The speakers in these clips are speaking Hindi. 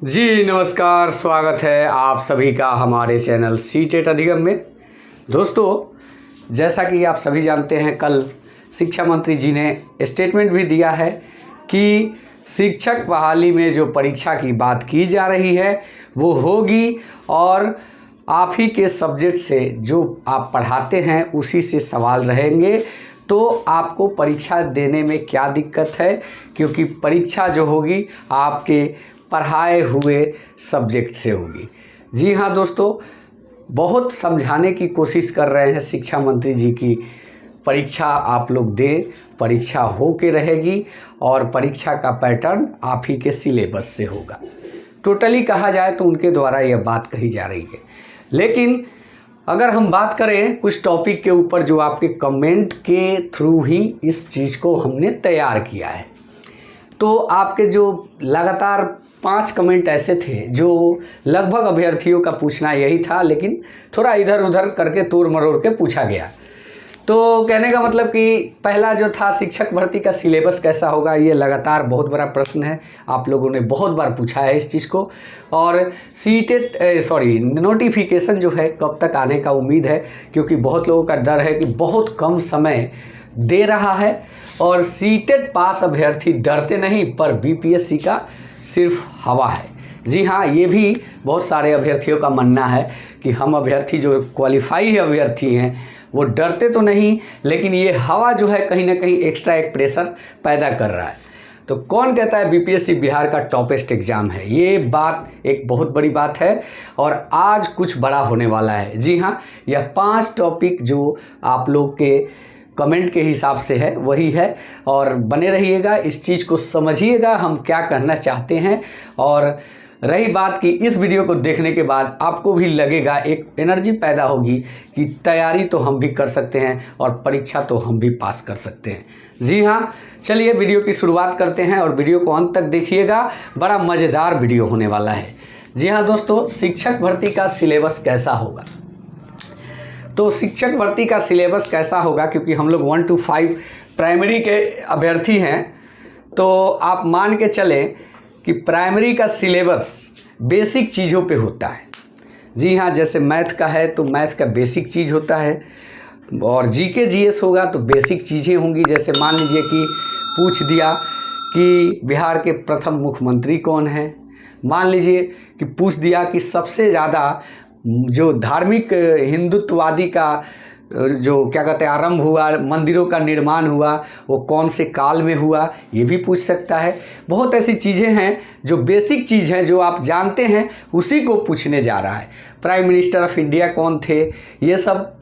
जी नमस्कार, स्वागत है आप सभी का हमारे चैनल सीटेट अधिगम में। दोस्तों, जैसा कि आप सभी जानते हैं, कल शिक्षा मंत्री जी ने स्टेटमेंट भी दिया है कि शिक्षक बहाली में जो परीक्षा की बात की जा रही है वो होगी और आप ही के सब्जेक्ट से जो आप पढ़ाते हैं उसी से सवाल रहेंगे। तो आपको परीक्षा देने में क्या दिक्कत है, क्योंकि परीक्षा जो होगी आपके पढ़ाए हुए सब्जेक्ट से होगी। जी हाँ दोस्तों, बहुत समझाने की कोशिश कर रहे हैं शिक्षा मंत्री जी की परीक्षा आप लोग दें, परीक्षा हो के रहेगी और परीक्षा का पैटर्न आप ही के सिलेबस से होगा। टोटली कहा जाए तो उनके द्वारा यह बात कही जा रही है। लेकिन अगर हम बात करें कुछ टॉपिक के ऊपर जो आपके कमेंट के थ्रू ही इस चीज़ को हमने तैयार किया है, तो आपके जो लगातार 5 कमेंट ऐसे थे जो लगभग अभ्यर्थियों का पूछना यही था, लेकिन थोड़ा इधर उधर करके तोड़ मरोड़ के पूछा गया। तो कहने का मतलब कि पहला जो था शिक्षक भर्ती का सिलेबस कैसा होगा, ये लगातार बहुत बड़ा प्रश्न है। आप लोगों ने बहुत बार पूछा है इस चीज़ को। और नोटिफिकेशन जो है कब तक आने का उम्मीद है, क्योंकि बहुत लोगों का डर है कि बहुत कम समय दे रहा है और सीटेट पास अभ्यर्थी डरते नहीं, पर बीपीएससी का सिर्फ हवा है। जी हाँ, ये भी बहुत सारे अभ्यर्थियों का मानना है कि हम अभ्यर्थी जो क्वालिफाई अभ्यर्थी हैं वो डरते तो नहीं, लेकिन ये हवा जो है कहीं ना कहीं एक्स्ट्रा एक प्रेशर पैदा कर रहा है। तो कौन कहता है बीपीएससी बिहार का टॉपेस्ट एग्ज़ाम है? ये बात एक बहुत बड़ी बात है और आज कुछ बड़ा होने वाला है। जी हाँ, यह 5 टॉपिक जो आप लोग के कमेंट के हिसाब से है वही है, और बने रहिएगा, इस चीज़ को समझिएगा हम क्या कहना चाहते हैं। और रही बात कि इस वीडियो को देखने के बाद आपको भी लगेगा, एक एनर्जी पैदा होगी कि तैयारी तो हम भी कर सकते हैं और परीक्षा तो हम भी पास कर सकते हैं। जी हाँ, चलिए वीडियो की शुरुआत करते हैं और वीडियो को अंत तक देखिएगा, बड़ा मज़ेदार वीडियो होने वाला है। जी हाँ दोस्तों, शिक्षक भर्ती का सिलेबस कैसा होगा? तो शिक्षक भर्ती का सिलेबस कैसा होगा, क्योंकि हम लोग 1 to 5 प्राइमरी के अभ्यर्थी हैं, तो आप मान के चलें कि प्राइमरी का सिलेबस बेसिक चीज़ों पे होता है। जी हाँ, जैसे मैथ का है तो मैथ का बेसिक चीज़ होता है, और जीके जीएस होगा तो बेसिक चीज़ें होंगी। जैसे मान लीजिए कि पूछ दिया कि बिहार के प्रथम मुख्यमंत्री कौन हैं, मान लीजिए कि पूछ दिया कि सबसे ज़्यादा जो धार्मिक हिंदुत्ववादी का जो क्या कहते हैं आरंभ हुआ, मंदिरों का निर्माण हुआ, वो कौन से काल में हुआ, ये भी पूछ सकता है। बहुत ऐसी चीज़ें हैं जो बेसिक चीज़ हैं जो आप जानते हैं, उसी को पूछने जा रहा है। प्राइम मिनिस्टर ऑफ इंडिया कौन थे, ये सब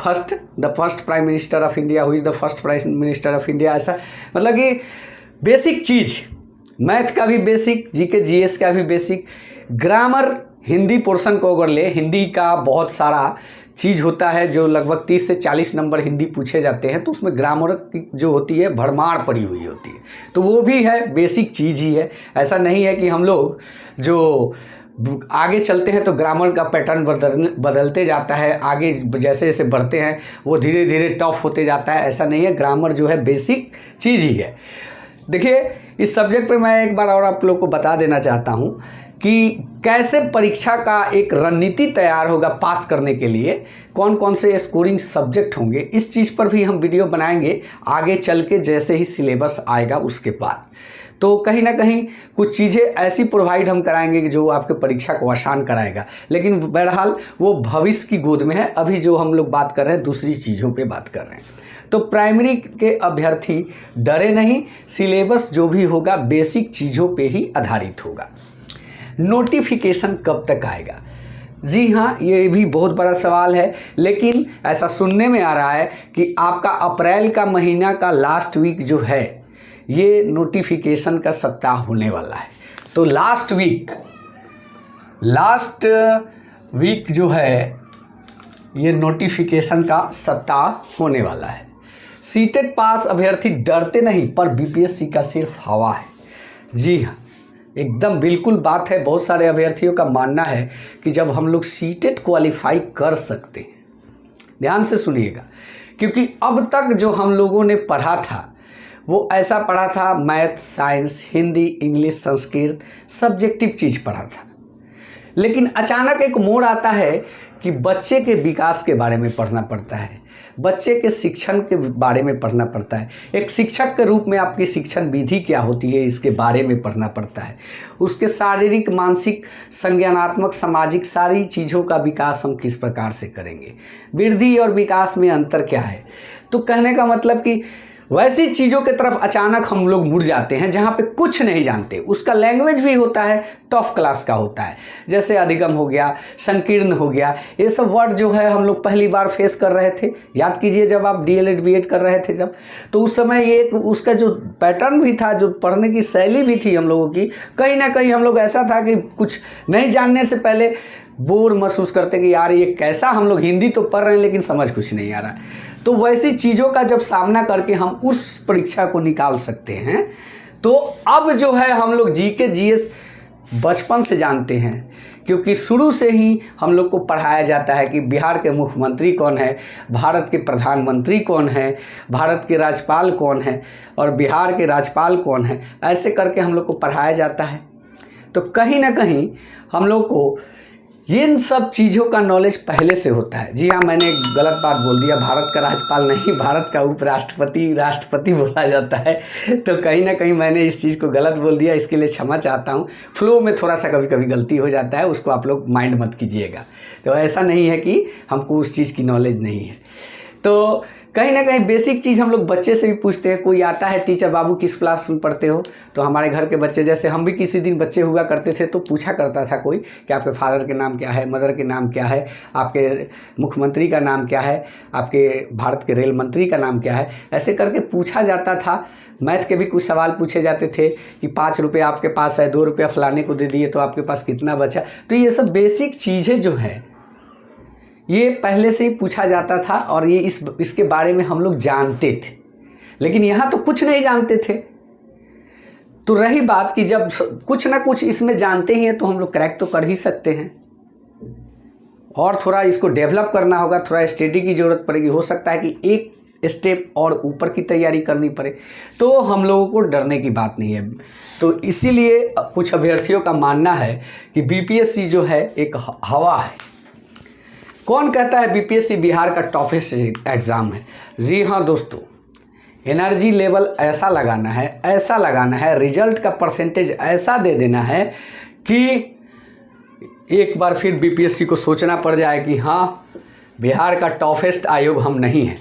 the first prime minister of India, who is the first prime minister of India, ऐसा मतलब कि बेसिक चीज़। मैथ का भी बेसिक, जीके जीएस का भी बेसिक, ग्रामर हिंदी पोर्शन को अगर ले, हिंदी का बहुत सारा चीज़ होता है जो लगभग 30 से 40 नंबर हिंदी पूछे जाते हैं, तो उसमें ग्रामर की जो होती है भरमार पड़ी हुई होती है, तो वो भी है, बेसिक चीज़ ही है। ऐसा नहीं है कि हम लोग जो आगे चलते हैं तो ग्रामर का पैटर्न बदलते जाता है, आगे जैसे जैसे बढ़ते हैं वो धीरे धीरे टफ होते जाता है, ऐसा नहीं है। ग्रामर जो है बेसिक चीज़ ही है। देखिए, इस सब्जेक्ट पे मैं एक बार और आप लोग को बता देना चाहता हूँ कि कैसे परीक्षा का एक रणनीति तैयार होगा पास करने के लिए, कौन कौन से स्कोरिंग सब्जेक्ट होंगे, इस चीज़ पर भी हम वीडियो बनाएंगे आगे चल के, जैसे ही सिलेबस आएगा उसके बाद। तो कहीं ना कहीं कुछ चीज़ें ऐसी प्रोवाइड हम कराएंगे कि जो आपके परीक्षा को आसान कराएगा, लेकिन बहरहाल वो भविष्य की गोद में है। अभी जो हम लोग बात कर रहे हैं दूसरी चीज़ों पे बात कर रहे हैं। तो प्राइमरी के अभ्यर्थी डरे नहीं, सिलेबस जो भी होगा बेसिक चीज़ों पे ही आधारित होगा। नोटिफिकेशन कब तक आएगा? जी हाँ, ये भी बहुत बड़ा सवाल है, लेकिन ऐसा सुनने में आ रहा है कि आपका अप्रैल का महीना का लास्ट वीक जो है ये नोटिफिकेशन का सप्ताह होने वाला है। तो लास्ट वीक जो है ये नोटिफिकेशन का सप्ताह होने वाला है। सीटेट पास अभ्यर्थी डरते नहीं, पर बीपीएससी का सिर्फ हवा है। जी हाँ, एकदम बिल्कुल बात है। बहुत सारे अभ्यर्थियों का मानना है कि जब हम लोग सीटेट क्वालिफाई कर सकते हैं, ध्यान से सुनिएगा, क्योंकि अब तक जो हम लोगों ने पढ़ा था वो ऐसा पढ़ा था, math, science, Hindi, English, Sanskrit, subjective चीज़ पढ़ा था। लेकिन अचानक एक मोड़ आता है कि बच्चे के विकास के बारे में पढ़ना पड़ता है, बच्चे के शिक्षण के बारे में पढ़ना पड़ता है। एक शिक्षक के रूप में आपकी शिक्षण विधि क्या होती है इसके बारे में पढ़ना पड़ता है। उसके शारीरिक, मानसिक, संज्ञानात्मक, सामाजिक सारी चीज़ों का विकास हम किस प्रकार से करेंगे, वृद्धि और विकास में अंतर क्या है। तो कहने का मतलब कि वैसी चीज़ों के तरफ अचानक हम लोग मुड़ जाते हैं जहाँ पे कुछ नहीं जानते। उसका लैंग्वेज भी होता है टॉप क्लास का होता है, जैसे अधिगम हो गया, संकीर्ण हो गया, ये सब वर्ड जो है हम लोग पहली बार फेस कर रहे थे। याद कीजिए जब आप DLED BEd कर रहे थे जब, तो उस समय ये उसका जो पैटर्न भी था, जो पढ़ने की शैली भी थी हम लोगों की, कहीं ना कहीं हम लोग ऐसा था कि कुछ नहीं जानने से पहले बोर महसूस करते कि यार ये कैसा, हम लोग हिंदी तो पढ़ रहे हैं लेकिन समझ कुछ नहीं आ रहा है। तो वैसी चीज़ों का जब सामना करके हम उस परीक्षा को निकाल सकते हैं, तो अब जो है हम लोग GK GS बचपन से जानते हैं, क्योंकि शुरू से ही हम लोग को पढ़ाया जाता है कि बिहार के मुख्यमंत्री कौन है, भारत के प्रधानमंत्री कौन है, भारत के राज्यपाल कौन है और बिहार के राज्यपाल कौन है, ऐसे करके हम लोग को पढ़ाया जाता है। तो कहीं ना कहीं हम लोग को इन सब चीज़ों का नॉलेज पहले से होता है। जी हाँ, मैंने एक गलत बात बोल दिया, भारत का राज्यपाल नहीं, भारत का उपराष्ट्रपति, राष्ट्रपति बोला जाता है। तो कहीं ना कहीं मैंने इस चीज़ को गलत बोल दिया, इसके लिए क्षमा चाहता हूँ। फ्लो में थोड़ा सा कभी कभी गलती हो जाता है, उसको आप लोग माइंड मत कीजिएगा। तो ऐसा नहीं है कि हमको उस चीज़ की नॉलेज नहीं है। तो कहीं ना कहीं बेसिक चीज़ हम लोग बच्चे से भी पूछते हैं। कोई आता है, टीचर बाबू किस क्लास में पढ़ते हो, तो हमारे घर के बच्चे, जैसे हम भी किसी दिन बच्चे हुआ करते थे तो पूछा करता था कोई कि आपके फादर के नाम क्या है, मदर के नाम क्या है, आपके मुख्यमंत्री का नाम क्या है, आपके भारत के रेल मंत्री का नाम क्या है, ऐसे करके पूछा जाता था। मैथ के भी कुछ सवाल पूछे जाते थे कि 5 रुपये आपके पास है, 2 रुपया फलाने को दे दिए तो आपके पास कितना बचा। तो ये सब बेसिक चीज़ें जो है ये पहले से ही पूछा जाता था और ये इसके बारे में हम लोग जानते थे, लेकिन यहाँ तो कुछ नहीं जानते थे। तो रही बात कि जब कुछ ना कुछ इसमें जानते ही हैं तो हम लोग क्रैक तो कर ही सकते हैं, और थोड़ा इसको डेवलप करना होगा, थोड़ा स्टडी की ज़रूरत पड़ेगी। हो सकता है कि एक स्टेप और ऊपर की तैयारी करनी पड़े, तो हम लोगों को डरने की बात नहीं है। तो इसीलिए कुछ अभ्यर्थियों का मानना है कि BPSC जो है एक हवा है। कौन कहता है BPSC बिहार का टॉफेस्ट एग्ज़ाम है? जी हाँ दोस्तों, एनर्जी लेवल ऐसा लगाना है, ऐसा लगाना है, रिजल्ट का परसेंटेज ऐसा दे देना है कि एक बार फिर BPSC को सोचना पड़ जाए कि हाँ, बिहार का टॉफेस्ट आयोग हम नहीं हैं।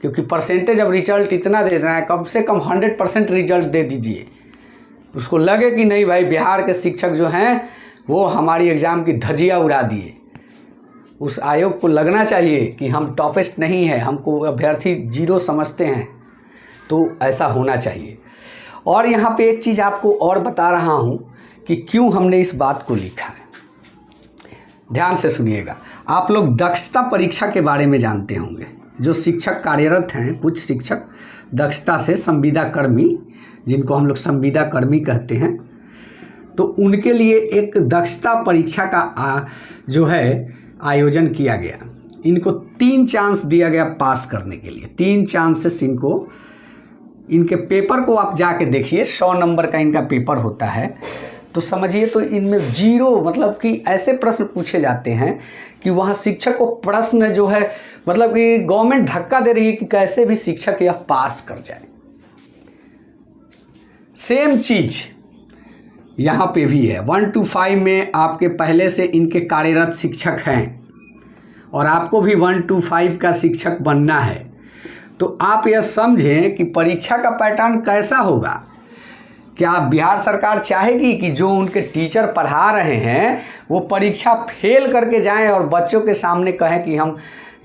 क्योंकि परसेंटेज ऑफ रिजल्ट इतना दे देना है, कम से कम 100% रिजल्ट दे दीजिए, उसको लगे कि नहीं भाई बिहार के शिक्षक जो हैं वो हमारी एग्ज़ाम की धज्जियाँ उड़ा दिए। उस आयोग को लगना चाहिए कि हम टॉपेस्ट नहीं है, हमको अभ्यर्थी 0 समझते हैं। तो ऐसा होना चाहिए। और यहाँ पे एक चीज़ आपको और बता रहा हूँ कि क्यों हमने इस बात को लिखा है। ध्यान से सुनिएगा। आप लोग दक्षता परीक्षा के बारे में जानते होंगे। जो शिक्षक कार्यरत हैं, कुछ शिक्षक दक्षता से संविदा कर्मी, जिनको हम लोग संविदा कर्मी कहते हैं, तो उनके लिए एक दक्षता परीक्षा का जो है आयोजन किया गया। इनको 3 चांस दिया गया पास करने के लिए। 3 चांसेस इनको, इनके पेपर को आप जाके देखिए, 100 नंबर का इनका पेपर होता है। तो समझिए, तो इनमें 0 मतलब कि ऐसे प्रश्न पूछे जाते हैं कि वहाँ शिक्षक को प्रश्न जो है मतलब कि गवर्नमेंट धक्का दे रही है कि कैसे भी शिक्षक यह पास कर जाए। सेम चीज़ यहाँ पे भी है। 1 to 5 में आपके पहले से इनके कार्यरत शिक्षक हैं और आपको भी 1 to 5 का शिक्षक बनना है। तो आप यह समझें कि परीक्षा का पैटर्न कैसा होगा। क्या बिहार सरकार चाहेगी कि जो उनके टीचर पढ़ा रहे हैं वो परीक्षा फेल करके जाएं और बच्चों के सामने कहें कि हम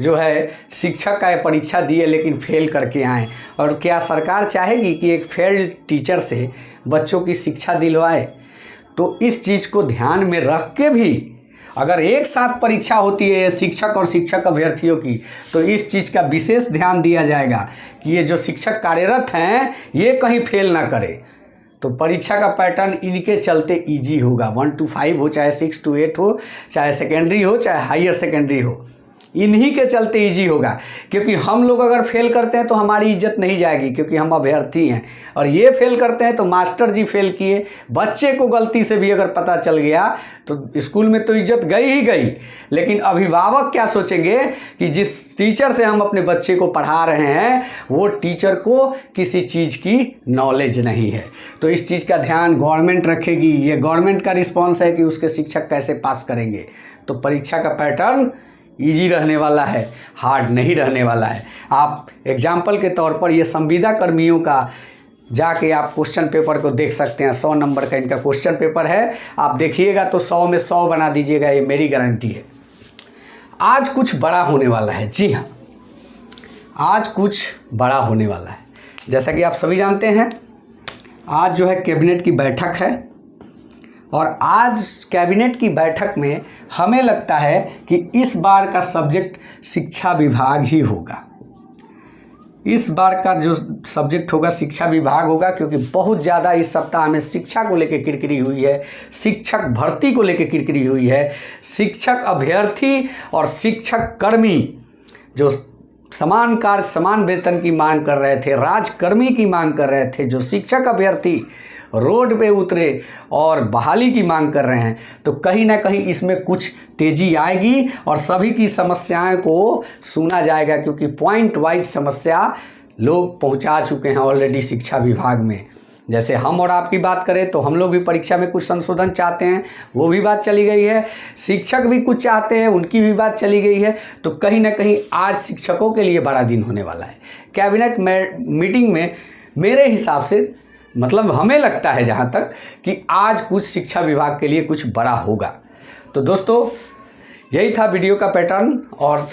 जो है शिक्षक का परीक्षा दिए लेकिन फेल करके आएँ? और क्या सरकार चाहेगी कि एक फेल्ड टीचर से बच्चों की शिक्षा दिलवाए? तो इस चीज़ को ध्यान में रख के भी अगर एक साथ परीक्षा होती है शिक्षक और शिक्षक अभ्यर्थियों की, तो इस चीज़ का विशेष ध्यान दिया जाएगा कि ये जो शिक्षक कार्यरत हैं ये कहीं फेल ना करें। तो परीक्षा का पैटर्न इनके चलते इजी होगा। 1 to 5 हो, चाहे 6 to 8 हो, चाहे सेकेंडरी हो, चाहे हायर सेकेंडरी हो। इन्हीं के चलते इजी होगा, क्योंकि हम लोग अगर फेल करते हैं तो हमारी इज्जत नहीं जाएगी, क्योंकि हम अभ्यर्थी हैं, और ये फेल करते हैं तो मास्टर जी फेल किए, बच्चे को गलती से भी अगर पता चल गया तो स्कूल में तो इज्जत गई ही गई। लेकिन अभिभावक क्या सोचेंगे कि जिस टीचर से हम अपने बच्चे को पढ़ा रहे हैं वो टीचर को किसी चीज़ की नॉलेज नहीं है। तो इस चीज़ का ध्यान गवर्नमेंट रखेगी, ये गवर्नमेंट का रिस्पॉन्स है कि उसके शिक्षक कैसे पास करेंगे। तो परीक्षा का पैटर्न इजी रहने वाला है, हार्ड नहीं रहने वाला है। आप एग्जाम्पल के तौर पर ये संविदा कर्मियों का जाके आप क्वेश्चन पेपर को देख सकते हैं। 100 नंबर का इनका क्वेश्चन पेपर है, आप देखिएगा तो 100 में 100 बना दीजिएगा, ये मेरी गारंटी है। आज कुछ बड़ा होने वाला है, जी हाँ, आज कुछ बड़ा होने वाला है। जैसा कि आप सभी जानते हैं, आज जो है कैबिनेट की बैठक है, और आज कैबिनेट की बैठक में हमें लगता है कि इस बार का सब्जेक्ट शिक्षा विभाग ही होगा। इस बार का जो सब्जेक्ट होगा शिक्षा विभाग होगा, क्योंकि बहुत ज़्यादा इस सप्ताह में शिक्षा को लेकर किरकिरी हुई है, शिक्षक भर्ती को लेकर किरकिरी हुई है। शिक्षक अभ्यर्थी और शिक्षक कर्मी जो समान कार्य समान वेतन की मांग कर रहे थे, राजकर्मी की मांग कर रहे थे, जो शिक्षक अभ्यर्थी रोड पे उतरे और बहाली की मांग कर रहे हैं, तो कहीं ना कहीं इसमें कुछ तेज़ी आएगी और सभी की समस्याएं को सुना जाएगा, क्योंकि पॉइंट वाइज समस्या लोग पहुंचा चुके हैं ऑलरेडी शिक्षा विभाग में। जैसे हम और आपकी बात करें तो हम लोग भी परीक्षा में कुछ संशोधन चाहते हैं, वो भी बात चली गई है। शिक्षक भी कुछ चाहते हैं, उनकी भी बात चली गई है। तो कहीं ना कहीं आज शिक्षकों के लिए बड़ा दिन होने वाला है। कैबिनेट मीटिंग में मेरे हिसाब से, मतलब हमें लगता है जहाँ तक, कि आज कुछ शिक्षा विभाग के लिए कुछ बड़ा होगा। तो दोस्तों यही था वीडियो का पैटर्न, और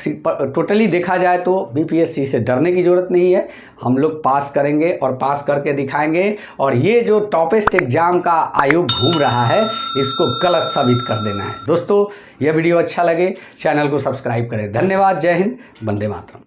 टोटली देखा जाए तो बीपीएससी से डरने की ज़रूरत नहीं है। हम लोग पास करेंगे और पास करके दिखाएंगे, और ये जो टॉपेस्ट एग्ज़ाम का आयोग घूम रहा है इसको गलत साबित कर देना है। दोस्तों यह वीडियो अच्छा लगे चैनल को सब्सक्राइब करें। धन्यवाद। जय हिंद, वंदे मातरम।